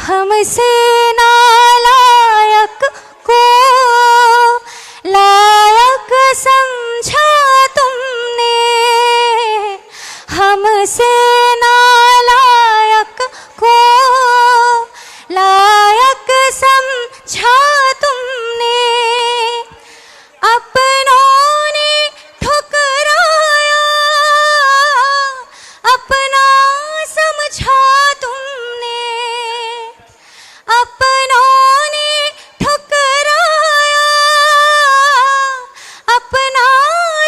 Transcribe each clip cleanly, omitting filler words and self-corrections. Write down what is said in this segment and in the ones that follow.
हमसे नालायक को लायक समझा तुमने, हमसे नालायक को लायक समझा तुमने। अपनों ने ठुकराया अपना समझा तुमने, अपनों ने ठुकराया अपना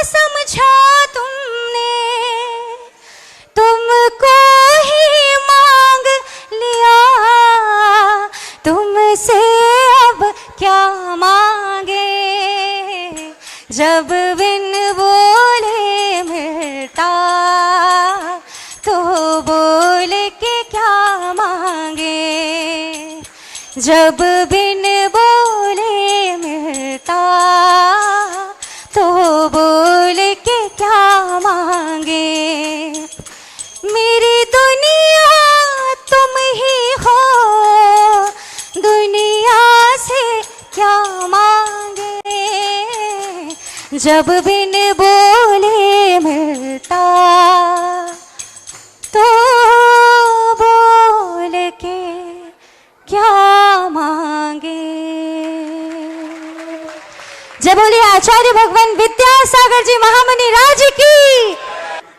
समझा तुमने। तुमको ही मांग लिया तुमसे अब क्या मांगे, जब बिन बोले मिलता तो बोल के क्या मांगे, जब बिन बोले मिलता तो बोल के क्या मांगे। मेरी दुनिया तुम ही हो, दुनिया से क्या मांगे, जब बिन बोले मिलता तो बोल के क्या मांगे। जय बोलिए आचार्य भगवान विद्यासागर जी महामुनि राज की।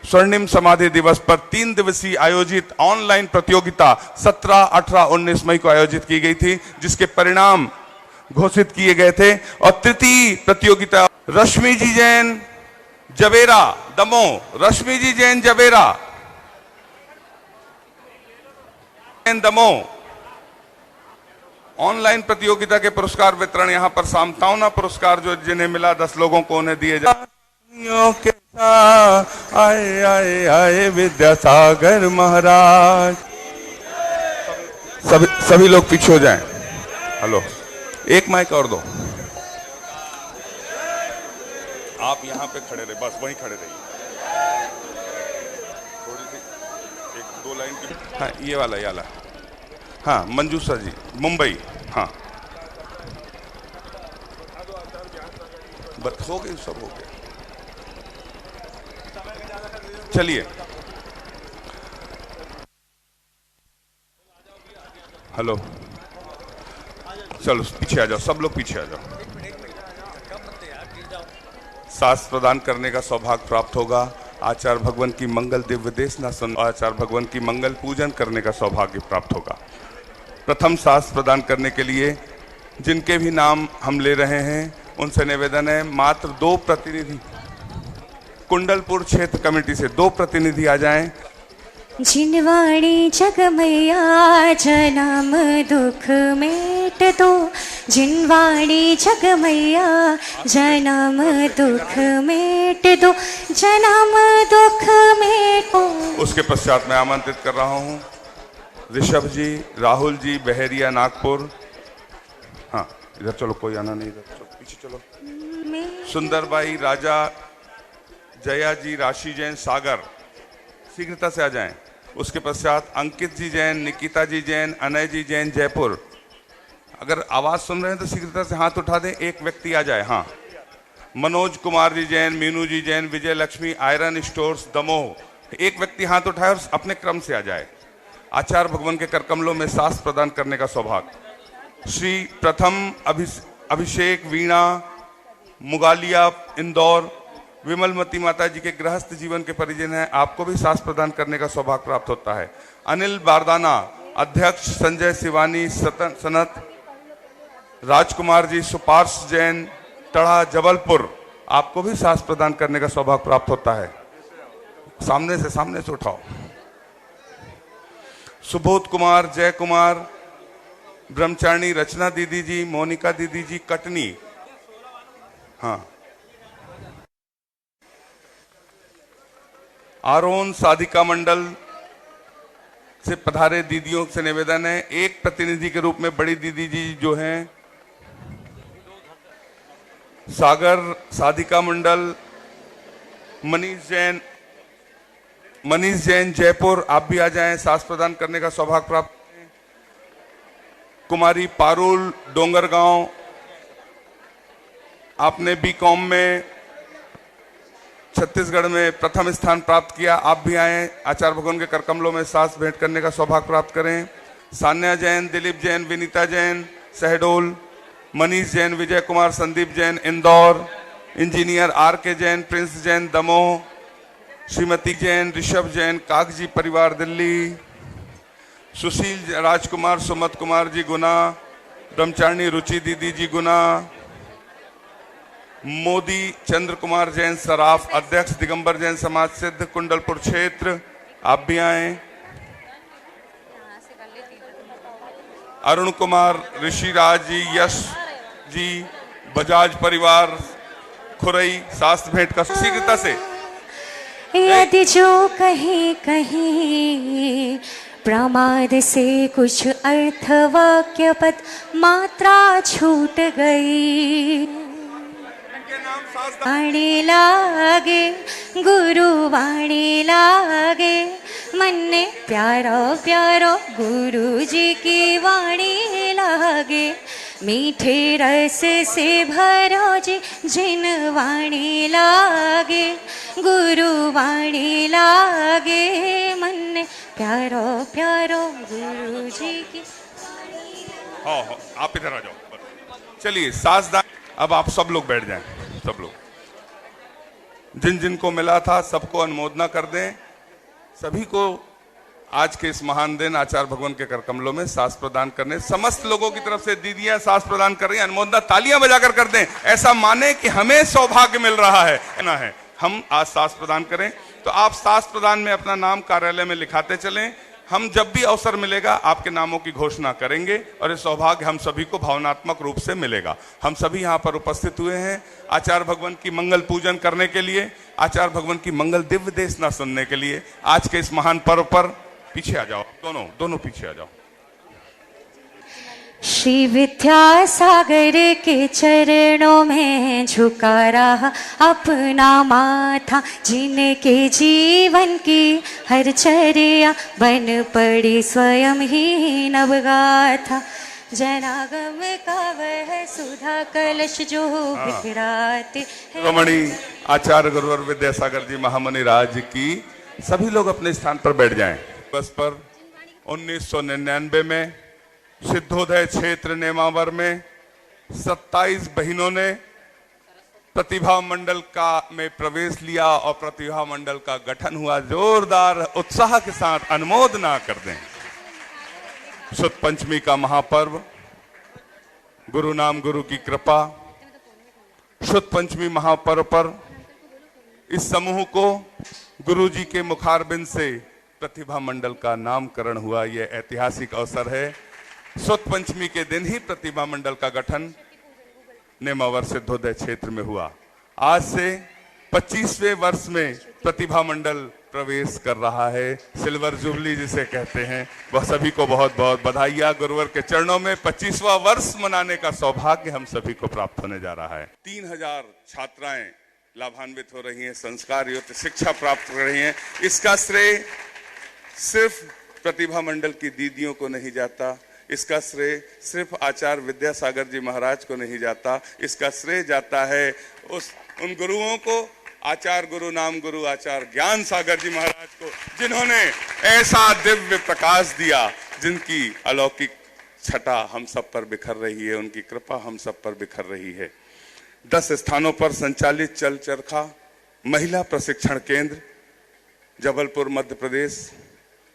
स्वर्णिम समाधि दिवस पर 3 दिवसीय आयोजित ऑनलाइन प्रतियोगिता 17, 18, 19 मई को आयोजित की गई थी, जिसके परिणाम घोषित किए गए थे। और तृतीय प्रतियोगिता रश्मि जी जैन जवेरा दमोह, रश्मि जी जैन जवेरा दमोह ऑनलाइन प्रतियोगिता के पुरस्कार वितरण यहाँ पर सामतावना पुरस्कार जो जिन्हें मिला 10 लोगों को उन्हें दिए जाए। आए आए आए विद्यासागर महाराज। सभी लोग पीछे हो जाएं। हेलो, एक माइक और दो। आप यहाँ पे खड़े रहे, बस वहीं खड़े रहिए। थोड़ी सी 1-2 लाइन की। हाँ, ये वाला। हाँ, मंजूषा जी मुंबई। हाँ, बस हो गई, सब हो गया। चलिए, हेलो, चलो पीछे आ जाओ, सब लोग पीछे आ जाओ। शास्त्र प्रदान करने का सौभाग्य प्राप्त होगा। आचार्य भगवान की मंगल दिव्य देशना सुन, आचार्य भगवान की मंगल पूजन करने का सौभाग्य प्राप्त होगा। प्रथम शास्त्र प्रदान करने के लिए जिनके भी नाम हम ले रहे हैं उनसे निवेदन है, मात्र 2 प्रतिनिधि कुंडलपुर क्षेत्र कमेटी से 2 प्रतिनिधि आ जाएं। जिनवाणी जगमैया जन्म दुख मेट दो, जिनवाणी जगमैया जन्म दुख मेट दो, जन्म दुख मेटो। उसके पश्चात मैं आमंत्रित कर रहा हूं ऋषभ जी, राहुल जी, बहरिया नागपुर। हाँ, इधर चलो, कोई आना नहीं, इधर चलो, पीछे चलो। सुंदरबाई राजा, जया जी, राशि जैन सागर, शीघ्रता से आ जाएं। उसके पश्चात अंकित जी जैन, निकिता जी जैन, अनय जी जैन जयपुर। अगर आवाज सुन रहे हैं तो शीघ्रता से हाथ उठा दें, एक व्यक्ति आ जाए। हाँ, मनोज कुमार जी जैन, मीनू जी जैन, विजय लक्ष्मी आयरन स्टोर्स दमोह। एक व्यक्ति हाथ उठाए और अपने क्रम से आ जाए। आचार्य भगवान के करकमलों में शास्त्र प्रदान करने का सौभाग्य। श्री प्रथम अभिषेक वीणा मुगालिया इंदौर, विमलमती माता जी के गृहस्थ जीवन के परिजन हैं, आपको भी शास्त्र प्रदान करने का सौभाग्य प्राप्त होता है। अनिल बारदाना अध्यक्ष, संजय शिवानी सनत, राजकुमार जी सुपार्श जैन टढ़ा जबलपुर, आपको भी शास्त्र प्रदान करने का सौभाग्य प्राप्त होता है। सामने से उठाओ। सुबोध कुमार, जय कुमार, ब्रह्मचारिणी रचना दीदी जी, मोनिका दीदी जी कटनी। हाँ, आरोन साधिका मंडल से पधारे दीदियों से निवेदन है, एक प्रतिनिधि के रूप में बड़ी दीदी जी जो हैं सागर साधिका मंडल, मनीष जैन जयपुर, आप भी आ जाएं, शास्त्र प्रदान करने का सौभाग्य प्राप्त। कुमारी पारुल डोंगरगांव, आपने बीकॉम में छत्तीसगढ़ में प्रथम स्थान प्राप्त किया। आप भी आए, आचार्य भगवान के करकमलों में सास भेंट करने का सौभाग्य प्राप्त करें। सान्या जैन, दिलीप जैन, विनीता जैन शहडोल, मनीष जैन, विजय कुमार, संदीप जैन इंदौर, इंजीनियर आर के जैन, प्रिंस जैन दमोह, श्रीमती जैन, ऋषभ जैन कागजी परिवार दिल्ली, सुशील राजकुमार, सुमत कुमार जी गुना, ब्रह्मचारिणी रुचि दीदी जी गुना, मोदी चंद्र कुमार जैन सराफ, अध्यक्ष दिगंबर जैन समाज सिद्ध कुंडलपुर क्षेत्र, आप भी आए। अरुण कुमार, ऋषिराज जी, यश जी, बजाज परिवार खुरई, शास्त्र भेंट का शीघ्रता से। यदि जो कहीं कहीं प्रमाद से कुछ अर्थ वाक्य पद मात्रा छूट गई, वाणी लागे गुरु वाणी लागे, मन ने प्यारो प्यारो गुरु जी की वाणी लागे, मीठे रस से भरो जी जिन वाणी लागे, गुरु वाणी लागे, मन ने प्यारो प्यारो गुरु जी की। हाँ, आप इधर आ जाओ। चलिए सासदान, अब आप सब लोग बैठ जाएं, सब लोग जिन जिन को मिला था सबको अनुमोदना कर दें। सभी को आज के इस महान दिन आचार्य भगवान के करकमलों में सास प्रदान करने, समस्त लोगों की तरफ से दीदियां सास प्रदान कर रही हैं, अनुमोदना तालियां बजाकर कर दें, ऐसा माने कि हमें सौभाग्य मिल रहा है ना, है हम आज सास प्रदान करें। तो आप सास प्रदान में अपना नाम कार्यालय में लिखाते चलें। हम जब भी अवसर मिलेगा आपके नामों की घोषणा करेंगे और ये सौभाग्य हम सभी को भावनात्मक रूप से मिलेगा। हम सभी यहाँ पर उपस्थित हुए हैं आचार्य भगवान की मंगल पूजन करने के लिए, आचार्य भगवान की मंगल दिव्य देशना सुनने के लिए। आज के इस महान पर्व पर पीछे आ जाओ, दोनों पीछे आ जाओ। श्री विद्यासागर के चरणों में झुका रहा अपना माथा, जिनके जीवन की हर चर्या बन पड़ी स्वयं ही नवगाथा, जनागम का वह सुधा कलश जो बिखराते। रमणी आचार्य गुरुवर विद्यासागर जी महामुनि राज की। सभी लोग अपने स्थान पर बैठ जाएं। बस पर 1999 में सिद्धोदय क्षेत्र नेमावर में 27 बहनों ने प्रतिभा मंडल का में प्रवेश लिया और प्रतिभा मंडल का गठन हुआ। जोरदार उत्साह के साथ अनुमोदना कर दें। शुद्ध पंचमी का महापर्व, गुरु नाम गुरु की कृपा। शुद्ध पंचमी महापर्व पर इस समूह को गुरु जी के मुखारबिंद से प्रतिभा मंडल का नामकरण हुआ। यह ऐतिहासिक अवसर है। शुद्ध पंचमी के दिन ही प्रतिभा मंडल का गठन नेमावर सिद्धोदय क्षेत्र में हुआ। आज से 25वें वर्ष में प्रतिभा मंडल प्रवेश कर रहा है। सिल्वर जुबली जिसे कहते हैं, वह सभी को बहुत बहुत बधाइयां। गुरुवर के चरणों में 25वां वर्ष मनाने का सौभाग्य हम सभी को प्राप्त होने जा रहा है। 3000 छात्राएं लाभान्वित हो रही हैं, संस्कार युक्त शिक्षा प्राप्त कर रही हैं। इसका श्रेय सिर्फ प्रतिभा मंडल की दीदियों को नहीं जाता, इसका श्रेय सिर्फ आचार्य विद्यासागर जी महाराज को नहीं जाता, इसका श्रेय जाता है उन गुरुओं को, आचार्य गुरु नाम गुरु आचार्य ज्ञान सागर जी महाराज को, जिन्होंने ऐसा दिव्य प्रकाश दिया, जिनकी अलौकिक छटा हम सब पर बिखर रही है, उनकी कृपा हम सब पर बिखर रही है। 10 स्थानों पर संचालित चल चरखा महिला प्रशिक्षण केंद्र जबलपुर मध्य प्रदेश,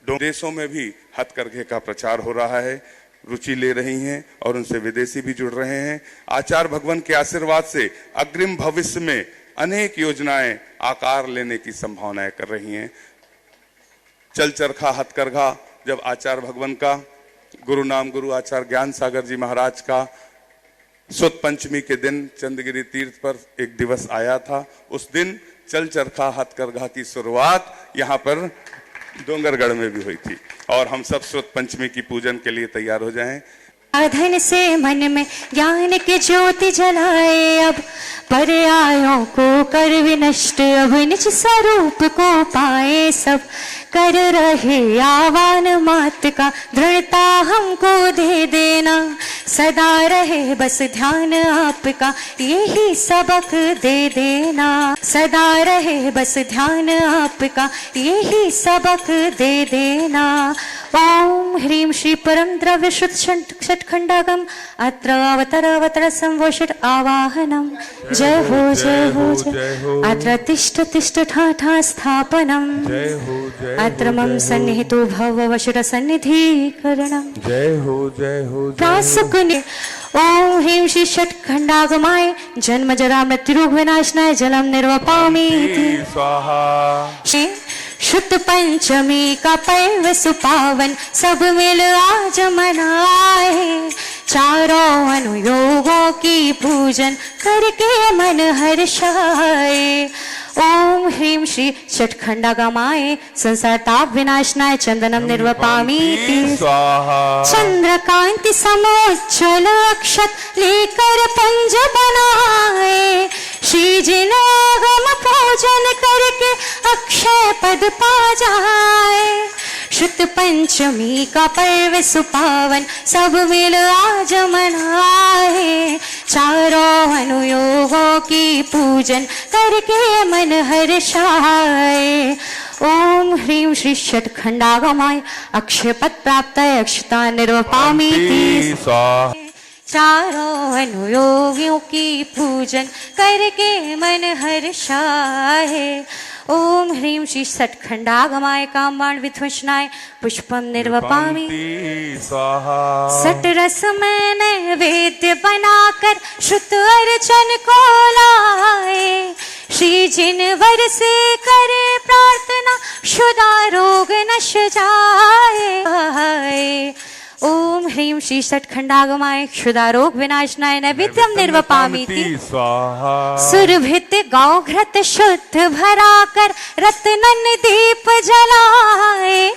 देशों में भी हथकरघे का प्रचार हो रहा है, रुचि ले रही हैं और उनसे विदेशी भी जुड़ रहे हैं। आचार्य भगवान के आशीर्वाद से अग्रिम भविष्य में अनेक योजनाएं आकार लेने की संभावनाएं कर रही हैं। चल चरखा हथकरघा जब आचार्य भगवान का, गुरु नाम गुरु आचार्य ज्ञान सागर जी महाराज का शुद्ध पंचमी के दिन चंद्रगिरी तीर्थ पर एक दिवस आया था, उस दिन चल चरखा हथकरघा की शुरुआत यहाँ पर डोंगरगढ़ में भी हुई थी। और हम सब शुद्ध पंचमी की पूजन के लिए तैयार हो जाएं। साधन से मन में ज्ञान के ज्योति जलाए, अब पर्यायों को कर विनष्ट, अब निज स्वरूप को पाए सब। कर रहे आह्वान मात का, दृढ़ता हमको दे देना, सदा रहे बस ध्यान आपका यही सबक दे देना, सदा रहे बस ध्यान आपका यही सबक दे देना। ओम ह्रीं श्री परम द्रव्य शुद्ध षट्खंडागम अत्र अवतर संवोषट आवाहनम। जय हो जय हो जय हो। अत्र तिष्ठ तिष्ठ ठाठा स्थापनम। जय हो जय हो। अत्र मम सन्निहितो भव वशट सन्निधिकरणम। जय हो जय हो। प्रासकुने ओम ह्रीं श्री षट्खंडागमाय जन्म जरा मृत्यु रोग विनाशनाय जलम निर्वपामि स्वाहा। शुद्ध पंचमी का पर्व सुपावन सब मिल आज मनाए, चारों अनुयोगों की पूजन करके मन हर्षाए। ओम ह्रीं श्री षट्खंडागमाय संसार ताप विनाशनाय चंदनम निर्वपामि स्वाहा। चंद्रकांति समोज्ज्वल अक्षत लेकर पंज बनाए, श्री जिनागम पूजन करके अक्षय पद पा जाए। शुद्ध पंचमी का पर्व सुपावन सब मिल आज मनाए, चारों अनुयोगों की पूजन करके मन हर्षाए। ओम ह्रीं श्री षट्खंडागमाय अक्षय पद प्राप्त अक्षता निर्वपामि स्वाहा। चारों अनुयोगियों की पूजन करके मन हर्षाए। ओम ह्रीं श्री षट्खंडागमाय कामबाण विध्वंसनाय पुष्पम निर्वपामि स्वाहा। सट रस में नैवेद्य बनाकर श्रुत अर्चन को लाए, श्री जिनवर से करे प्रार्थना शुदा रोग नश जाए। ओम ह्रीं श्री षट्खंडागमाय क्षुधा रोग विनाशनाय नैवेद्यम निर्वपामि स्वाहा। सुरभित गौ घृत शुद्ध भराकर रत्नन दीप जलाए,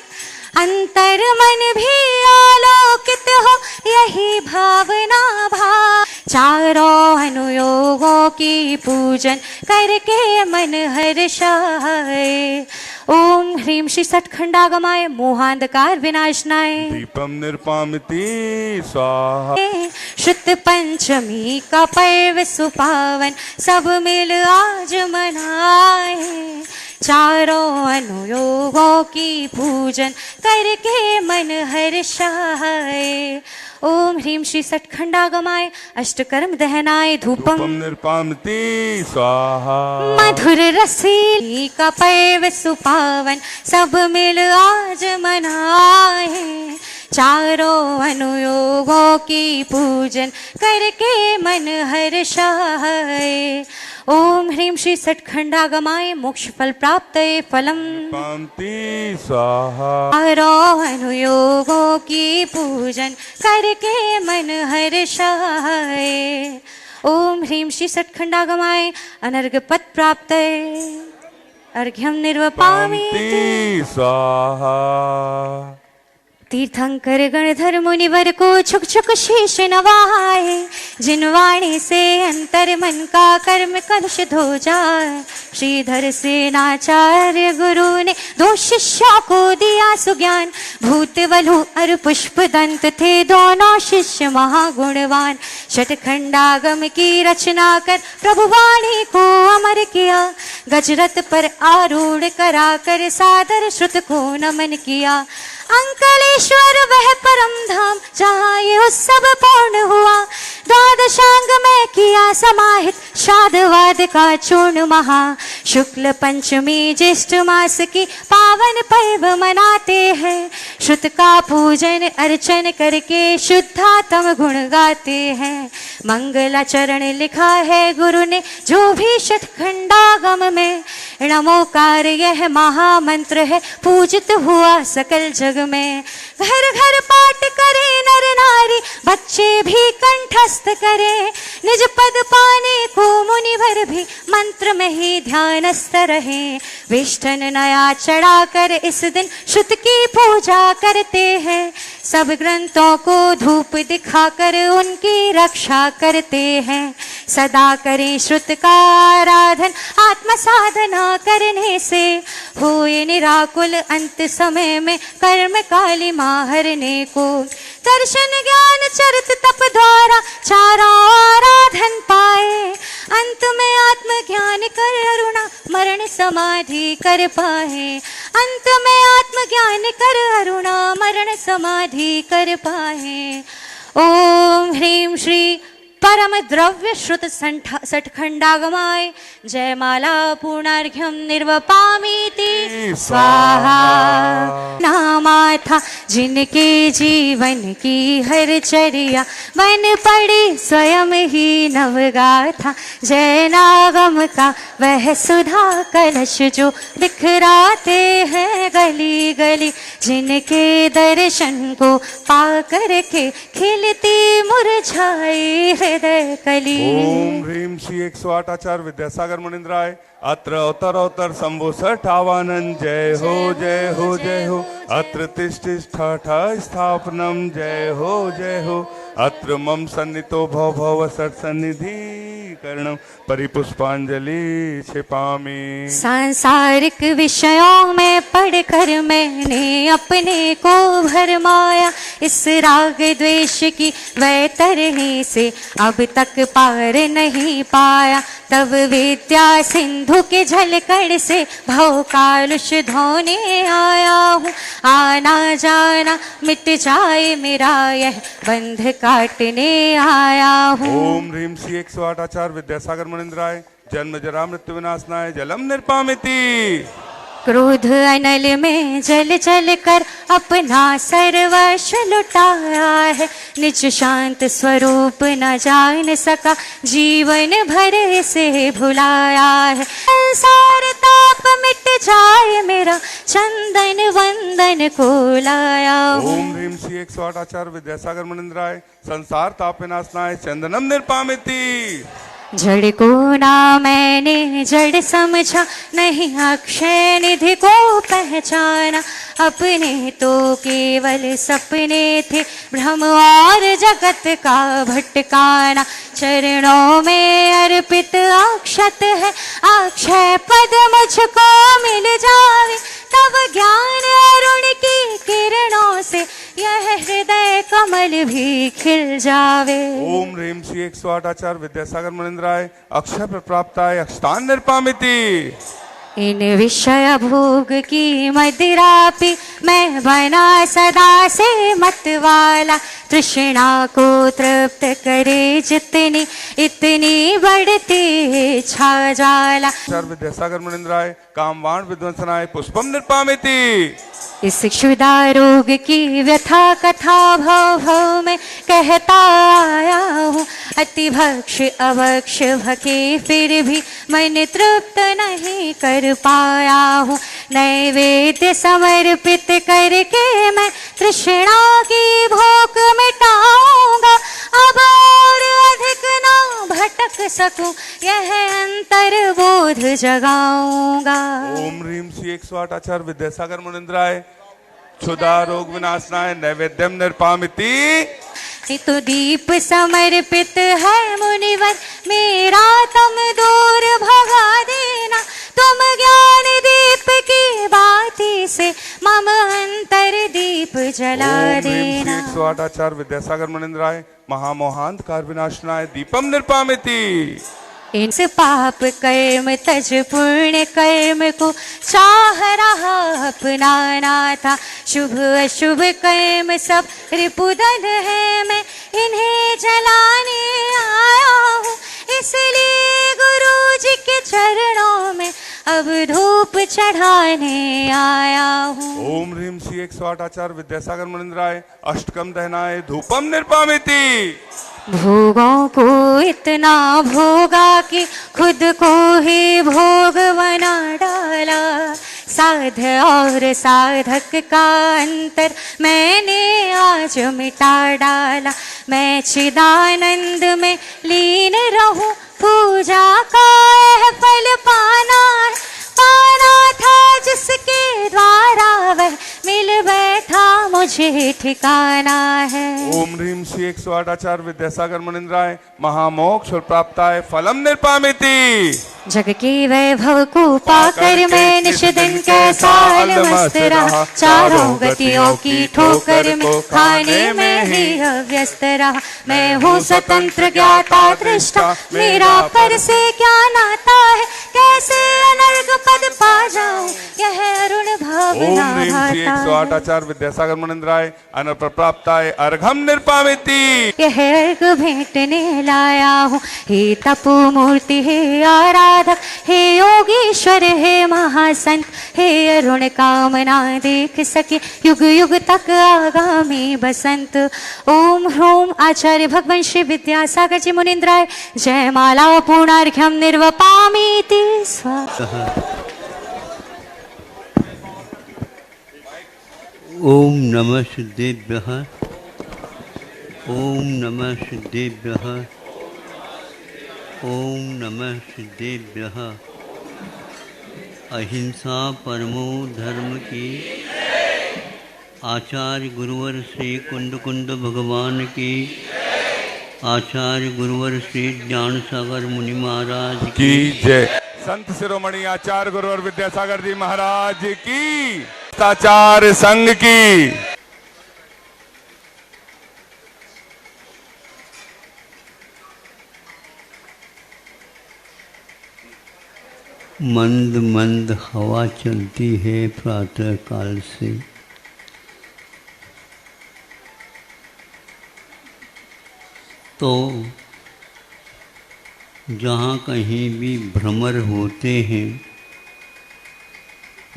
अंतर मन भी आलोकित हो यही भावना भा। चारों अनुयोगों की पूजन करके मन हर्षाए। ओम ह्रीं श्री षट्खंडागमाय मोहांधकार विनाशनाय दीपम निर्पामिति स्वाहा। शुद्ध पंचमी का पर्व सुपावन सब मिल आज मनाए, चारों अनुयोगों की पूजन करके मन हर्षाए। ओम ह्रीं श्री षट्खंडागमाय अष्टकर्म दहनाय धूपम निर्पामिति स्वाहा। मधुर रसीली का पर्व सुपावन सब मिल आज मनाए, चारों अनुयोगों की पूजन करके मन हर्षाए। ओम ह्रीं श्री षट्खंडागमाय मोक्ष फल प्राप्त फलम पांति स्वाहा। चारों अनुयोगों की पूजन करके मन हर्षाए। ओम ह्रीं श्री षट्खंडागमाय अनर्घ पद प्राप्त अर्घ्यम निर्वपामि स्वाहा। तीर्थंकर गणधर मुनिवर को छुक छुक शीश नवाए, जिन वाणी से अंतर मन का कर्म कलुष धो जाए। श्रीधर सेनाचार्य गुरु ने दो शिष्यों को दिया सुज्ञान, भूत वलु और पुष्प दंत थे दोनों शिष्य महागुणवान। षट्खंडागम की रचना कर प्रभु वाणी को अमर किया, गजरथ पर आरूढ़ कराकर सादर श्रुत को नमन किया। अंकलेश्वर वह परम धाम जहाँ ये उत्सव पूर्ण हुआ, द्वादशांग में किया समाहित शादवाद का चूर्ण महा। शुक्ल पंचमी ज्येष्ठ मास की पावन पर्व मनाते हैं, श्रुत का पूजन अर्चन करके शुद्धात्म गुण गाते हैं। मंगलाचरण लिखा है गुरु ने जो भी षट्खंडागम में, नमोकार यह महामंत्र है पूजित हुआ सकल जग में। घर घर पाठ करे नर नारी, बच्चे भी कंठस्थ करे, निज पद पाने को मुनिवर भी मंत्र में ही ध्यानस्थ रहे। विष्ठन नया चढ़ा कर इस दिन श्रुत की पूजा करते हैं, सब ग्रंथों को धूप दिखाकर उनकी रक्षा करते हैं। सदा करें श्रुत का आराधन, आत्म साधना करने से होए निराकुल अंत समय में कर्म काली माँ हरने को। दर्शन ज्ञान चरित तप द्वारा चारों आराधन पाए। अंत में आत्मज्ञान कर अरुणा मरण समाधि कर पाए। अंत में आत्मज्ञान कर अरुणा मरण समाधि कर पाए। ओम ह्रीं श्री परम द्रव्य श्रुत सठखंडागमाय जयमाला पूर्णार्घ्यम निर्वपामीति स्वाहा। नामाथा जिनके जीवन की हर चर्या बन पड़ी स्वयं ही नवगाथा। जय नागम का वह सुधा कलश जो बिखराते हैं गली गली। जिनके दर्शन को पाकर के खिलती मुरझाई हृदय कली। ओम ह्रीं श्री 108 आचार्य विद्यासागर मुनिंद्राय अत्र अवतर शंभो सठावानन। जय हो जय हो जय हो। अत्र तिष्ठिष्ठ स्थापनम। जय हो अत्र मम सन्नितो भव भव सत्सन्निधि करणम परिपुष्पांजलि छिपामि। सांसारिक विषयों में पढ़कर मैंने अपने को भरमाया। इस राग द्वेष की वैतरणी से अब तक पार नहीं पाया। तब विद्या सिंधु के झलकड़ से भव कालुष धोने आया हूँ। आना जाना मिट जाए मेरा यह बंध काटने आया हूँ। ओम ह्रीं श्री 108 आचार्य विद्यासागर मुनिंद्राय जन्म जरा मृत्यु विनाशनाय जलम निर्पामिति। क्रोध अनल में जल जल कर अपना सर्वस्व लुटाया है। निज शांत स्वरूप न जान सका जीवन भर से भुलाया है। संसार ताप मिट जाए मेरा चंदन वंदन को लाया हूँ। ओम ह्रीं श्री 108 आचार्य विद्यासागर मुनिंद्राय संसार ताप विनाशनाय चंदनम निर्पामिति। जड़ को ना मैंने जड़ समझा नहीं अक्षय निधि को पहचाना। अपने तो केवल सपने थे भ्रम और जगत का भटकाना। चरणों में अर्पित अक्षत है अक्षय पद मुझको मिल जावे। तब ज्ञान अरुण की किरणों से यह हृदय कमल भी खिल जावे। ओम ह्रीं श्री 108 आचार्य विद्यासागर मुनिंद्राय अक्षय प्राप्ताय अक्षतान निर्पामिति। इन विषय भोग की मदिरा पी मैं बना सदा से मतवाला। तृष्णा को तृप्त करे जितनी इतनी बढ़ती छा जाला। आचार्य विद्यासागर मुनिंद्राय कामवाण विध्वंसनाय पुष्पम निर्पामिति। इस क्षुधा रोग की व्यथा कथा भव भव में कहता आया हूँ। अति भक्ष अभक्ष भके फिर भी मन तृप्त नहीं कर पाया हूँ। नैवेद्य समर्पित करके मैं तृष्णा की भूख मिटाऊंगा। अब और अधिक ना भटक सकूं यह अंतर बोध जगाऊंगा। ओम ह्रीं श्री 108 आचार्य विद्यासागर मुनिंद्राय क्षुधा रोग विनाशनाय नैवेद्यम निर्पामिति। तो दीप समर्पित है मुनिवर मेरा तुम दूर भगा देना। तुम ज्ञान दीप की बाती से मम अंतर दीप जला देना। 108 आचार्य विद्यासागर मुनिंद्राय महामोहांधकार विनाशनाय दीपम निर्पामिति। इन पाप कर्म तज पुण्य कर्म को चाह रहा अपनाना था। शुभ अशुभ कर्म सब रिपुदन है मैं इन्हें जलाने आया हूँ। इसलिए गुरु जी के चरणों में अब धूप चढ़ाने आया हूँ। ओम ह्रीं श्री 108 आचार्य विद्यासागर मुनिंद्राय अष्टकम दहनाय धूपम निर्पामिति। भोगों को इतना भोगा कि खुद को ही भोग बना डाला। साध और साधक का अंतर मैंने आज मिटा डाला। मैं चिदानंद में लीन रहूं पूजा का यह फल पाना था जिसके द्वारा वह मिल बैठा था मुझे ठिकाना है। ओम ह्रीम श्री 108 आचार्य विद्यासागर मुनिंद्राय महामोक्ष प्राप्ताय फलम निर्पामिति। जग के वैभव को पाकर मैं निश दिन कैसा मस्त रहा, चारों गतियों की ठोकर में खाने में ही व्यस्त रहा। मैं हूँ स्वतंत्र ज्ञाता दृष्टा, मेरा पर से क्या नाता है, कैसे अनर्ग पद पा जाऊं यह अरुण भावना ओम ह्रीम श्री 108 आचार्य विद्यासागर मुनिंद्राय अनर्प प्राप्ताय अर्घम निर्पामिति। यह अर्घ भेंटने लाया हूँ हे तपो मूर्ति, हे आराधक, हे योगीश्वर, हे महासंत, हे अरुण कामना देख सके युग युग तक आगामी बसंत। ओम ह्रोम आचार्य भगवान श्री विद्यासागर जी मुनिंद्राय जय माला पूर्णार्घ्यम निर्वपामीति स्वाहा। ओम नमः सिद्धेभ्यः, ओम नमः सिद्धेभ्यः, ओम नमः सिद्धेभ्यः। अहिंसा परमो धर्म की, आचार्य गुरुवर श्री कुंड कुंड भगवान की, आचार्य गुरुवर श्री ज्ञान सागर मुनि महाराज की जय। संत शिरोमणि आचार्य गुरुवर विद्यासागर जी महाराज की, आचार्य संघ की। मंद मंद हवा चलती है प्रातः काल से, तो जहाँ कहीं भी भ्रमर होते हैं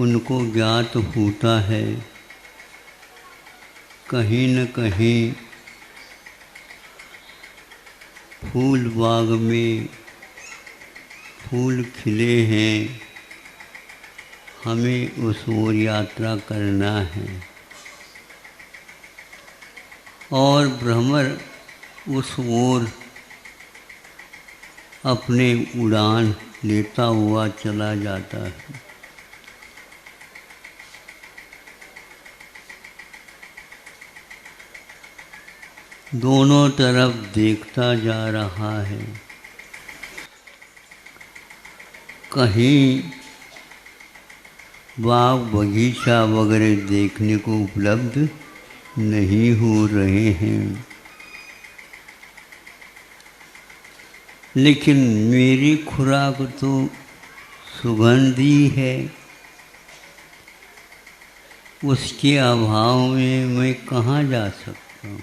उनको ज्ञात होता है कहीं न कहीं फूल बाग में फूल खिले हैं, हमें उस ओर यात्रा करना है। और भ्रमर उस ओर अपने उड़ान लेता हुआ चला जाता है। दोनों तरफ देखता जा रहा है, कहीं बाग बगीचा वगैरह देखने को उपलब्ध नहीं हो रहे हैं, लेकिन मेरी खुराक तो सुगंधी है, उसके अभाव में मैं कहाँ जा सकता हूँ।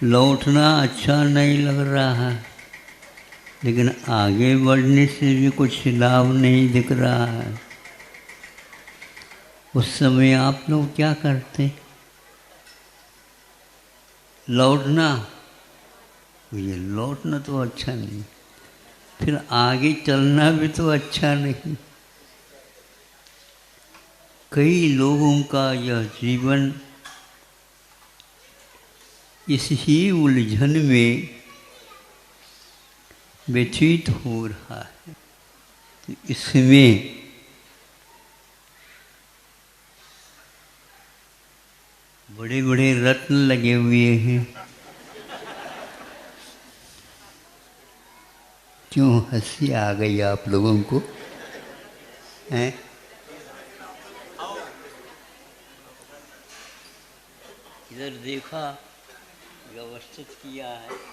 लौटना अच्छा नहीं लग रहा है, लेकिन आगे बढ़ने से भी कुछ लाभ नहीं दिख रहा है। उस समय आप लोग क्या करते? लौटना, ये लौटना तो अच्छा नहीं, फिर आगे चलना भी तो अच्छा नहीं। कई लोगों का यह जीवन इस ही उलझन में व्यतीत हो रहा है। तो इसमें बड़े बड़े रत्न लगे हुए हैं। क्यों हंसी आ गई आप लोगों को? हैं? इधर देखा, व्यवस्थित किया है।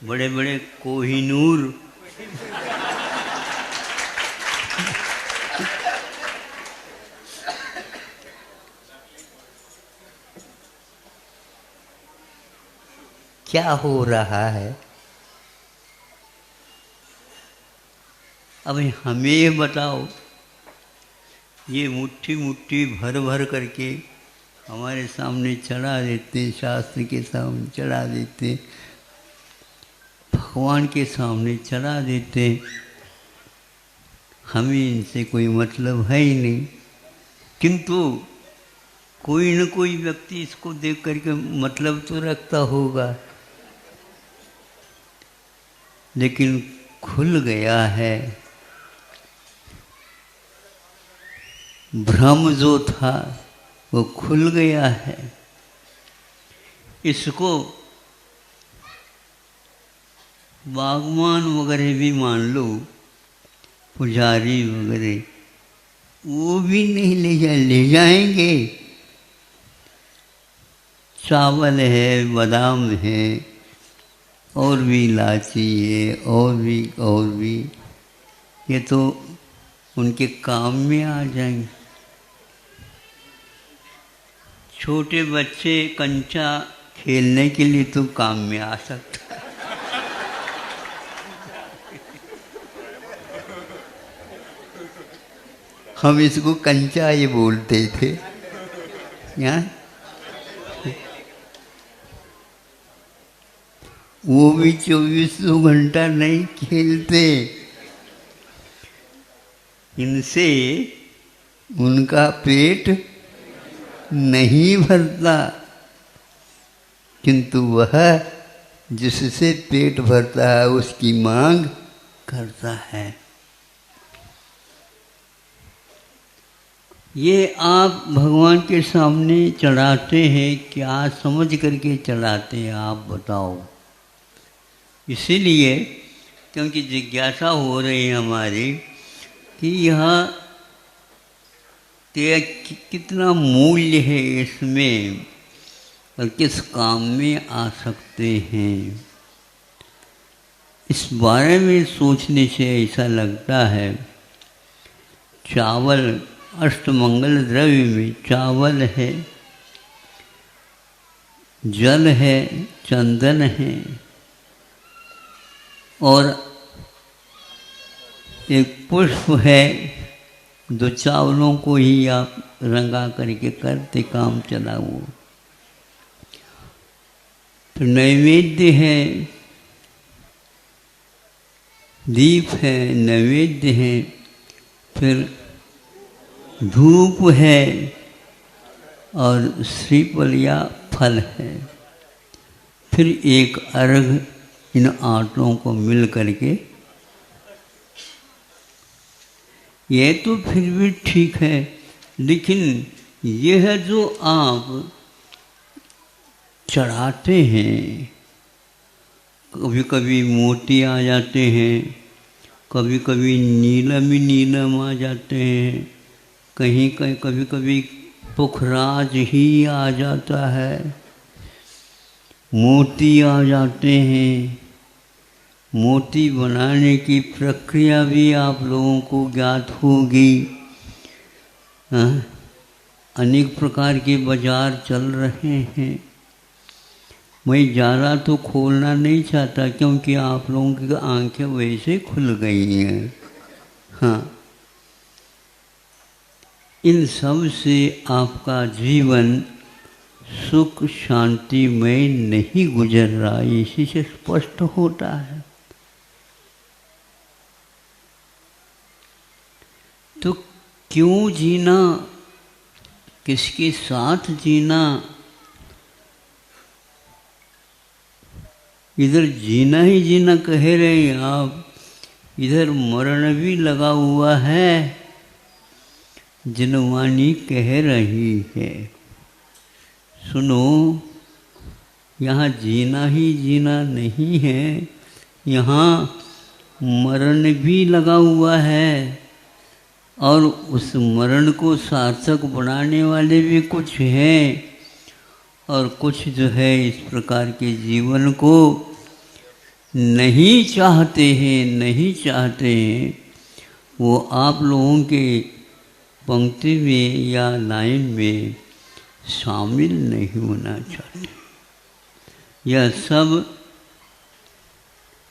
बड़े बड़े कोहिनूर क्या हो रहा है? अब हमें बताओ, ये मुट्ठी मुट्ठी भर भर करके हमारे सामने चढ़ा देते, शास्त्र के सामने चढ़ा देते, भगवान के सामने चढ़ा देते। हमें इनसे कोई मतलब है ही नहीं, किंतु कोई न कोई व्यक्ति इसको देख करके मतलब तो रखता होगा। लेकिन खुल गया है भ्रम जो था वो खुल गया है। इसको बागवान वगैरह भी मान लो, पुजारी वगैरह, वो भी नहीं ले जाएंगे। चावल है, बादाम है, और भी इलायची है, और भी, ये तो उनके काम में आ जाएंगे। छोटे बच्चे कंचा खेलने के लिए तो काम में आ सकता है। हम इसको कंचा ये बोलते थे यहाँ। वो भी 24 घंटा नहीं खेलते। इनसे उनका पेट नहीं भरता, किंतु वह जिससे पेट भरता है उसकी मांग करता है। ये आप भगवान के सामने चढ़ाते हैं, क्या समझ करके चढ़ाते हैं आप बताओ। इसीलिए क्योंकि जिज्ञासा हो रही है हमारी कि यह कितना मूल्य है इसमें और किस काम में आ सकते हैं, इस बारे में सोचने से ऐसा लगता है। चावल, अष्टमंगल द्रव्य में चावल है, जल है, चंदन है, और एक पुष्प है। दो चावलों को ही आप रंगा करके करते काम चला वो। तो नैवेद्य है, दीप है, नैवेद्य है, फिर धूप है और श्रीफल या फल है, फिर एक अर्घ इन आटों को मिल करके। ये तो फिर भी ठीक है, लेकिन यह जो आप चढ़ाते हैं, कभी कभी मोती आ जाते हैं, कभी कभी नीलम ही नीलम आ जाते हैं, कहीं कहीं कभी कभी पुखराज ही आ जाता है, मोती आ जाते हैं। मोती बनाने की प्रक्रिया भी आप लोगों को ज्ञात होगी। अनेक प्रकार के बाजार चल रहे हैं। मैं ज़्यादा तो खोलना नहीं चाहता क्योंकि आप लोगों की आंखें वैसे खुल गई हैं। हाँ, इन सब से आपका जीवन सुख शांति में नहीं गुजर रहा, इसी से स्पष्ट होता है। तो क्यों जीना, किसके साथ जीना? इधर जीना ही जीना कह रहे हैं आप, इधर मरण भी लगा हुआ है। जिनवानी कह रही है, सुनो, यहाँ जीना ही जीना नहीं है, यहाँ मरण भी लगा हुआ है, और उस मरण को सार्थक बनाने वाले भी कुछ हैं, और कुछ जो है इस प्रकार के जीवन को नहीं चाहते हैं, वो आप लोगों के पंक्ति में या लाइन में शामिल नहीं होना चाहते। यह सब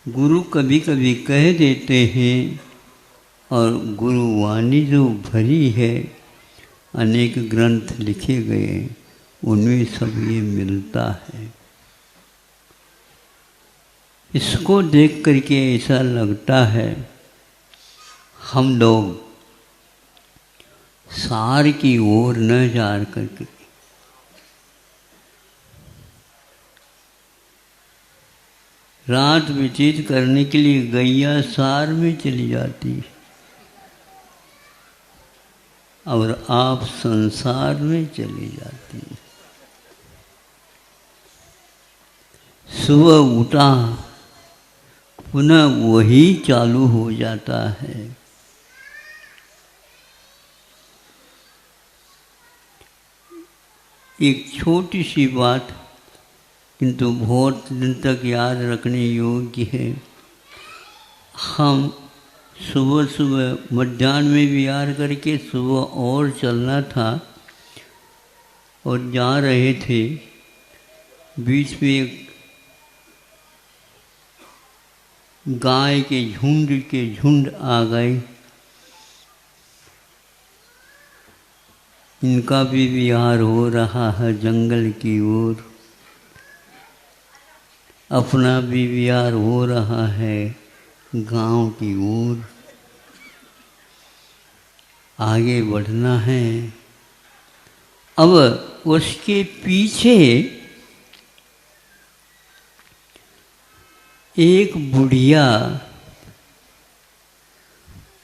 गुरु कभी कभी कह देते हैं, और गुरुवाणी जो भरी है, अनेक ग्रंथ लिखे गए, उनमें सब ये मिलता है। इसको देख करके ऐसा लगता है हम लोग सार की ओर न जा करके रात व्यतीत करने के लिए गैया सार में चली जाती है। और आप संसार में चली जाती हैं। सुबह उठा पुनः वही चालू हो जाता है। एक छोटी सी बात किंतु बहुत दिन तक याद रखने योग्य है। हम सुबह सुबह मध्याह्न में विहार करके सुबह और चलना था और जा रहे थे, बीच में एक गाय के झुंड आ गए। इनका भी विहार हो रहा है जंगल की ओर, अपना भी विहार हो रहा है गांव की ओर। आगे बढ़ना है। अब उसके पीछे एक बुढ़िया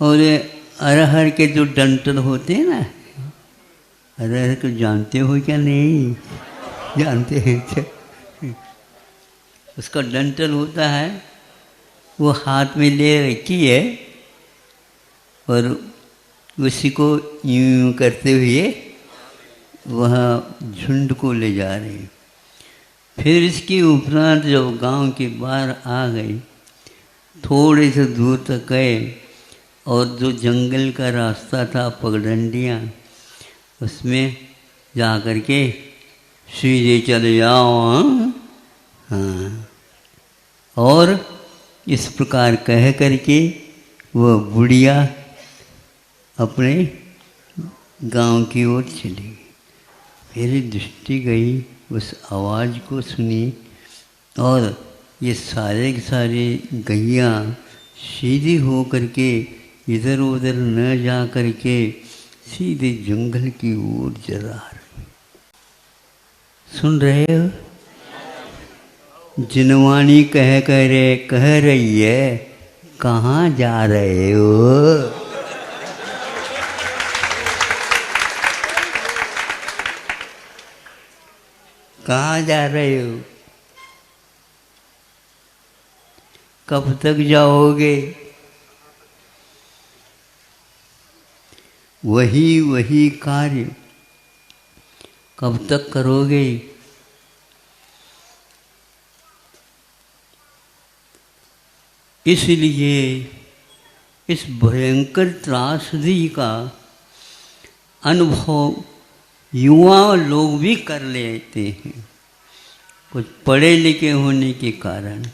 और अरहर के जो डंठल होते हैं ना, अरहर को जानते हो क्या? नहीं जानते हैं। उसका डंठल होता है, वो हाथ में ले रखी है और उसी को यूं करते हुए वह झुंड को ले जा रहे हैं। फिर इसके उपरांत जब गांव के बाहर आ गई, थोड़े से दूर तक गए और जो जंगल का रास्ता था पगडंडियाँ, उसमें जा कर के सीधे चले जाओ। हाँ, और इस प्रकार कह करके वह बुढ़िया अपने गांव की ओर चली। मेरी दृष्टि गई, उस आवाज़ को सुनी और ये सारे के सारे गैया सीधी हो करके इधर उधर न जा करके सीधे जंगल की ओर चला रही। सुन रहे हो? जिनवानी कह रही है, कहाँ जा रहे हो? कहाँ जा रहे हो? कब तक जाओगे? वही कार्य कब तक करोगे? इसलिए इस भयंकर त्रासदी का अनुभव युवा लोग भी कर लेते हैं, कुछ पढ़े लिखे होने के कारण।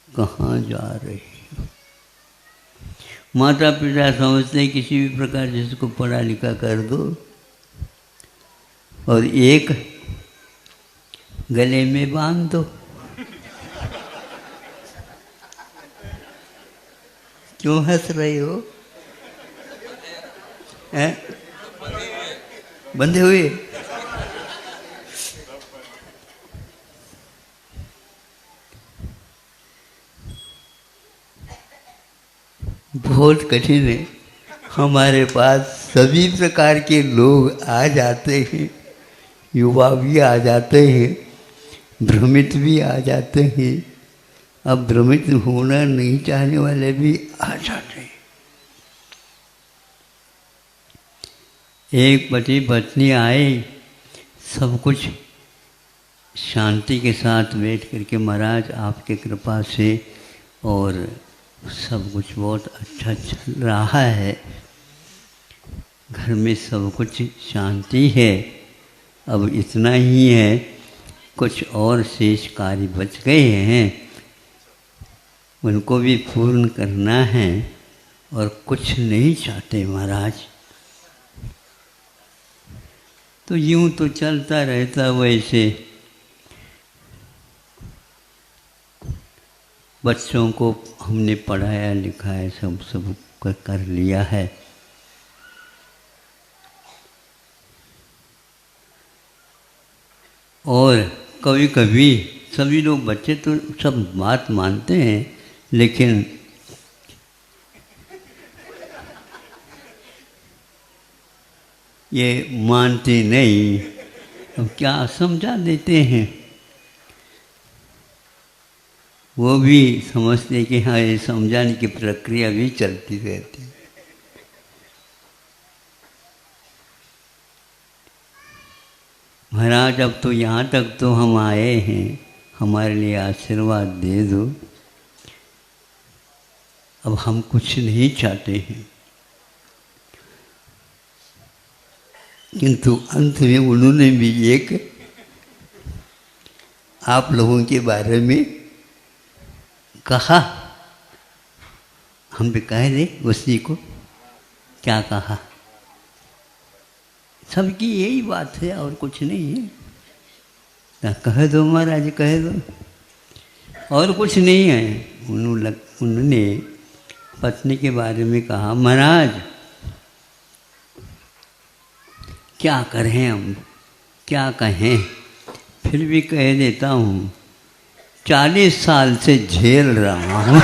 कहाँ जा रहे हो? माता पिता समझते हैं किसी भी प्रकार जिसको पढ़ा लिखा कर दो और एक गले में बांध दो। क्यों हंस रहे हो? हैं? बंधे हुए? बहुत कठिन है। हमारे पास सभी प्रकार के लोग आ जाते हैं, युवा भी आ जाते हैं, भ्रमित भी आ जाते हैं। अब भ्रमित होना नहीं चाहने वाले भी आ जाते हैं। एक पति पत्नी आए, सब कुछ शांति के साथ बैठ करके महाराज आपके कृपा से और सब कुछ बहुत अच्छा चल रहा है, घर में सब कुछ शांति है। अब इतना ही है, कुछ और शेष कार्य बच गए हैं, उनको भी पूर्ण करना है और कुछ नहीं चाहते महाराज। तो यूं तो चलता रहता वैसे। बच्चों को हमने पढ़ाया लिखाया, सब कर लिया है। और कभी कभी सभी लोग बच्चे तो सब बात मानते हैं, लेकिन ये मानते नहीं। अब क्या समझा देते हैं, वो भी समझते कि हाँ ये समझाने की प्रक्रिया भी चलती रहती है। महाराज अब तो यहाँ तक तो हम आए हैं, हमारे लिए आशीर्वाद दे दो। अब हम कुछ नहीं चाहते हैं, किंतु अंत में उन्होंने भी एक आप लोगों के बारे में कहा। हम भी कह दे उसी को, क्या कहा? सबकी यही बात है और कुछ नहीं है। ना कह दो महाराज, कह दो, और कुछ नहीं है। उन्होंने पत्नी के बारे में कहा, महाराज क्या करें हम, क्या कहें, फिर भी कह देता हूँ, 40 साल से झेल रहा हूँ।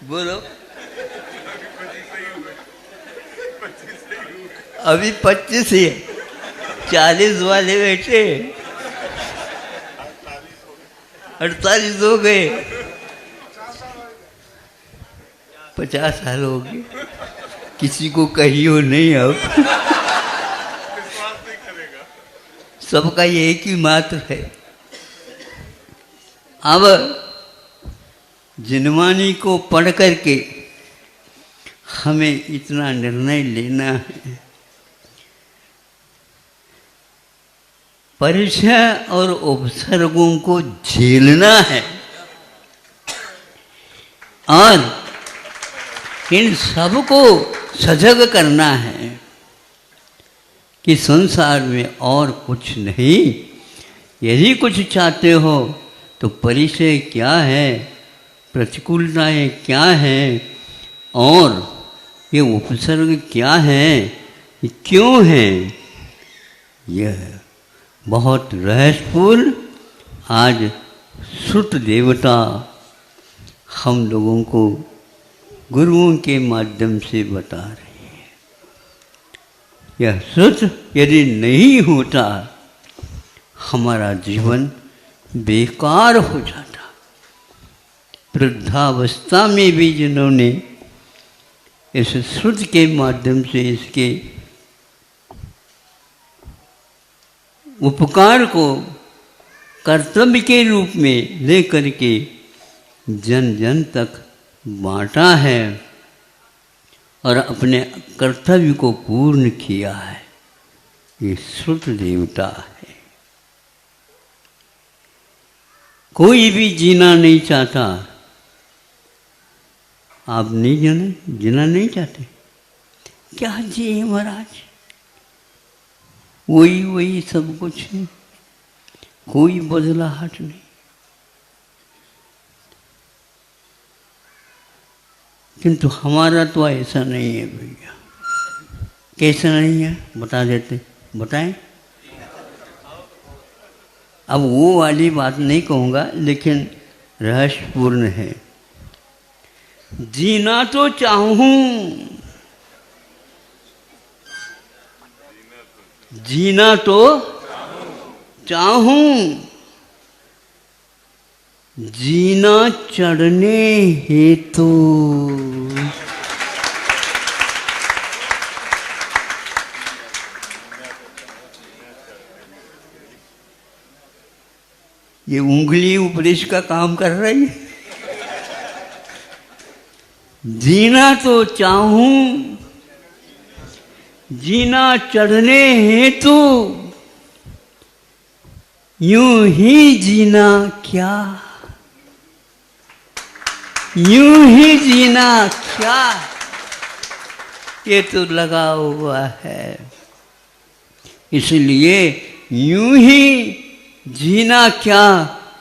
बोलो, अभी 25 ही है, 40 वाले बैठे 48 हो गए, 50 साल हो गए। किसी को कहियो नहीं, अब सबका एक ही मात्र है। अब जिनवानी को पढ़ करके हमें इतना निर्णय लेना है। परिचय और उपसर्गों को झेलना है और इन सबको सजग करना है कि संसार में और कुछ नहीं। यदि कुछ चाहते हो तो परिचय क्या है, प्रतिकूलताएं क्या हैं और ये उपसर्ग क्या है, ये क्यों है, यह बहुत रहस्यपूर्ण आज श्रुत देवता हम लोगों को गुरुओं के माध्यम से बता रही है। यह श्रुत यदि नहीं होता हमारा जीवन बेकार हो जाता। वृद्धावस्था में भी जिन्होंने इस श्रुत के माध्यम से इसके उपकार को कर्तव्य के रूप में लेकर के जन जन तक बांटा है और अपने कर्तव्य को पूर्ण किया है, ये श्रुत देवता है। कोई भी जीना नहीं चाहता। आप नहीं जीना नहीं चाहते, क्या जिए महाराज, वही सब कुछ है, कोई बदलाहट नहीं। किंतु हमारा तो ऐसा नहीं है भैया। कैसा नहीं है बता देते, बताएं। अब वो वाली बात नहीं कहूँगा, लेकिन रहस्यपूर्ण है। जीना तो चाहूं, जीना तो चाहूं, जीना चढ़ने हेतु ये उंगली उपदेश का काम कर रही है। जीना तो चाहूं, जीना चढ़ने हेतु, यूं ही जीना क्या, यूं ही जीना क्या, ये तो लगा हुआ है। इसलिए यूं ही जीना क्या,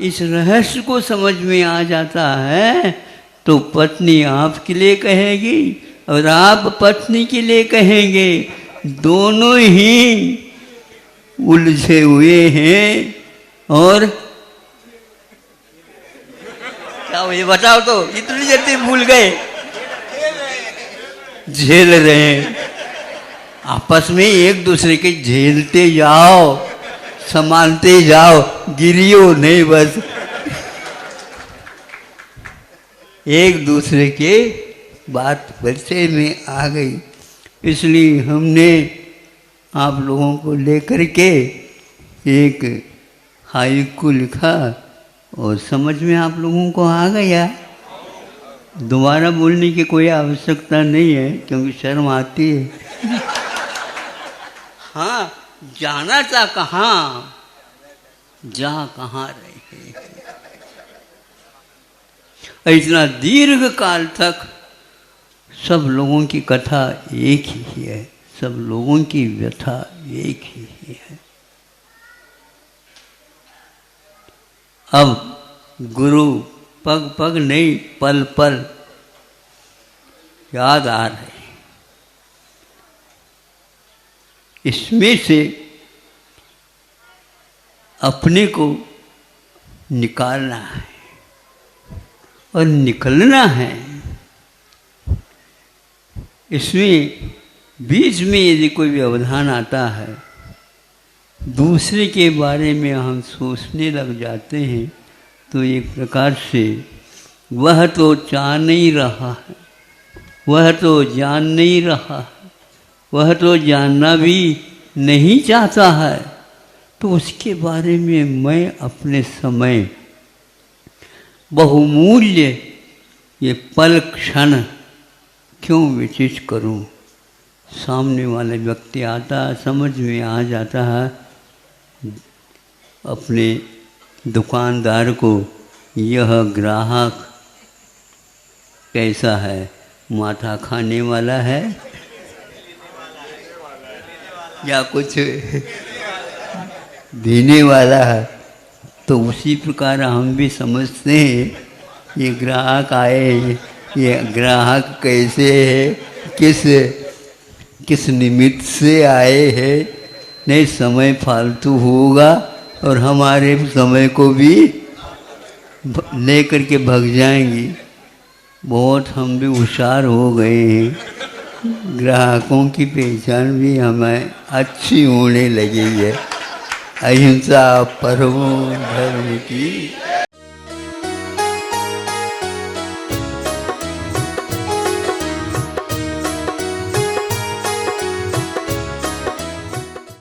इस रहस्य को समझ में आ जाता है तो पत्नी आपके लिए कहेगी और आप पत्नी के लिए कहेंगे। दोनों ही उलझे हुए हैं और क्या ये बताओ तो, इतनी जल्दी भूल गए। झेल रहे हैं, आपस में एक दूसरे के झेलते जाओ, संभालते जाओ, गिरियो नहीं बस। एक दूसरे के बात परिचय में आ गई, इसलिए हमने आप लोगों को लेकर के एक हाइकू लिखा और समझ में आप लोगों को आ गया। दोबारा बोलने की कोई आवश्यकता नहीं है क्योंकि शर्म आती है। हाँ, जाना था कहाँ, जा कहाँ रहे। इतना दीर्घ काल तक सब लोगों की कथा एक ही है, सब लोगों की व्यथा एक ही है। अब गुरु पग पग नहीं, पल पल याद आ रहे। इसमें से अपने को निकालना है और निकलना है। इसमें बीच में यदि कोई व्यवधान आता है, दूसरे के बारे में हम सोचने लग जाते हैं, तो एक प्रकार से वह तो चाह नहीं रहा है, वह तो जान नहीं रहा है, वह तो जानना भी नहीं चाहता है, तो उसके बारे में मैं अपने समय बहुमूल्य ये पल क्षण क्यों व्यतीत करूं। सामने वाला व्यक्ति आता, समझ में आ जाता है, अपने दुकानदार को यह ग्राहक कैसा है, माथा खाने वाला है या कुछ देने वाला है। तो उसी प्रकार हम भी समझते हैं ये ग्राहक आए, ये ग्राहक कैसे है, किस निमित्त से आए हैं। नहीं, समय फालतू होगा और हमारे समय को भी लेकर के भग जाएंगी। बहुत हम भी होशियार हो गए हैं, ग्राहकों की पहचान भी हमें अच्छी होने लगी है। अहिंसा परमो धर्म की